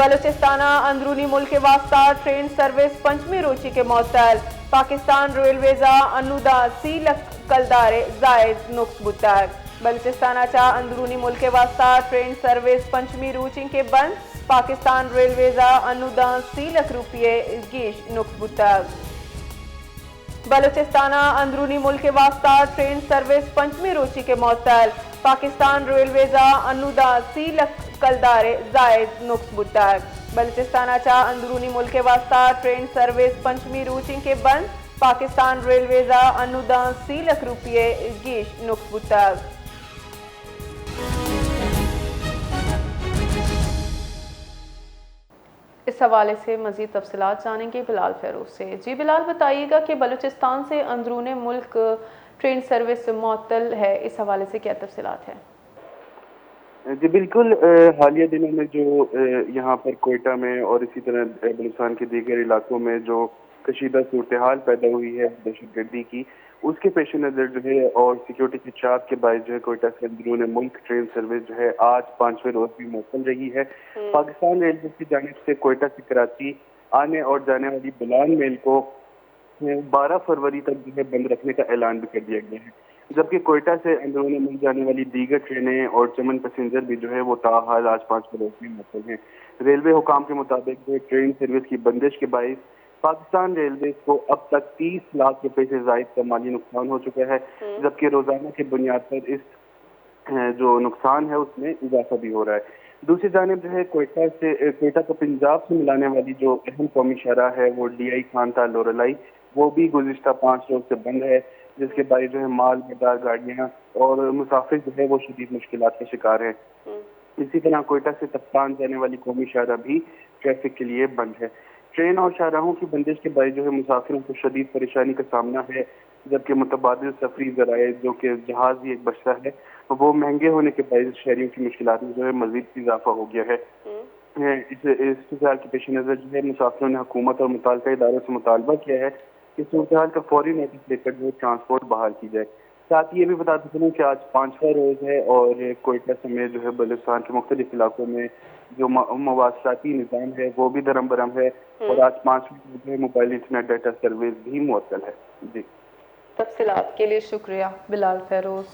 बलूचिस्तान अंदरूनी मुल्क वास्ता ट्रेन सर्विस पंचमी रोची के मअतल। पाकिस्तान रेलवेजा अनुदा सी कलदारे जायद नुक्स बुतक। बलूचिस्तानाच्या अंदरूनी मुल्क वास्ता ट्रेन सर्विस पंचमी रोची के बंद। पाकिस्तान रेलवेजा अनुदा ₹30 गीश नुक्स बुतक। बलूचिस्तान अंदरूनी मुल्क वास्ता ट्रेन सर्विस पंचमी रोची के मअतल। पाकिस्तान रेलवेजा अनुदा सी कलदारे जायद नुक्स बुतक। बलूचिस्तानाच्या अंदरूनी मुल्क वास्ता ट्रेन सर्विस पंचमी रोची के बंद। पाकिस्तान रेलवेजा अनुदा ₹30 गीश नुक्स बुतक। इस हवाले से मज़ीद तफसीलात जानेंगे बिलाल फेरोज से। जी बिलाल, बताइएगा कि बलूचिस्तान से अंदरूनी मुल्क ट्रेन सर्विस मुअत्तल है, इस हवाले से क्या तफसीलात हैं? जी बिल्कुल, हालिया दिनों में जो यहाँ पर कोयटा में और इसी तरह बलूचिस्तान के दीगर इलाकों में जो कशीदा सूरत हाल पैदा हुई है दहशतगर्दी की, उसके पेश नज़र जो है और सिक्योरिटी के चाक के बायस जो है कोयटा से अंदरून मुल्क ट्रेन सर्विस जो है आज 5वें रोज भी मुअत्तल रही है। पाकिस्तान रेलवे की जानिब से कोयटा से कराची आने और जाने वाली बुलान मेल को 12 फरवरी तक जो है बंद रखने का ऐलान भी कर दिया गया है, जबकि कोयटा से अंदरून मुल्क जाने वाली दीगर ट्रेनें और चमन पैसेंजर भी जो है वो ताहाल आज 5वें रोज भी मुअत्तल हैं। रेलवे हुकाम के मुताबिक जो ट्रेन सर्विस की बंदिश के बायस पाकिस्तान रेलवे को अब तक 30 लाख रुपए से ज्यादा का माली नुकसान हो चुका है, जबकि रोजाना की बुनियाद पर इस जो नुकसान है उसमें इजाफा भी हो रहा है। दूसरी जानिब जो है कोयटा को पंजाब से मिलाने वाली जो अहम कौमी शहरा है वो DI खानता लोरलाई, वो भी गुज़िश्ता 5 रोज से बंद है, जिसके बारे जो है माल बरदार गाड़ियाँ और मुसाफिर जो है वो शदीद मुश्किलात का शिकार है। इसी तरह कोयटा से तफ्तान जाने वाली कौमी शाहरा भी ट्रैफिक के लिए बंद है। ट्रेन और शाहराहों की बंदिश के बारे जो है मुसाफिरों को शदीद परेशानी का सामना है, जबकि मुतबादिल सफरी जराए जो कि जहाज ही एक बचता है वो महंगे होने के बायस शहरियों की मुश्किलात में जो है मजीद इजाफा हो गया है। इस फिलहाल के पेश नज़र जो है मुसाफिरों ने हुकूमत और मुताल्लिका इदारों से मुतालबा किया है कि सूरत हाल का फौरी नोटिस लेकर जो ट्रांसपोर्ट बहाल की जाए। साथ ही ये भी बताते चलूँ कि आज 5वां रोज है और कोयटा समेत जो है बलूचिस्तान के मुख्तलिफ इलाकों में जो मवासलाती निज़ाम है वो भी दरम बरम है और आज 5वें रोज है मोबाइल इंटरनेट डाटा सर्विस भी मुअत्तल है। जी, तफसीलात के लिए शुक्रिया बिलाल फेरोज।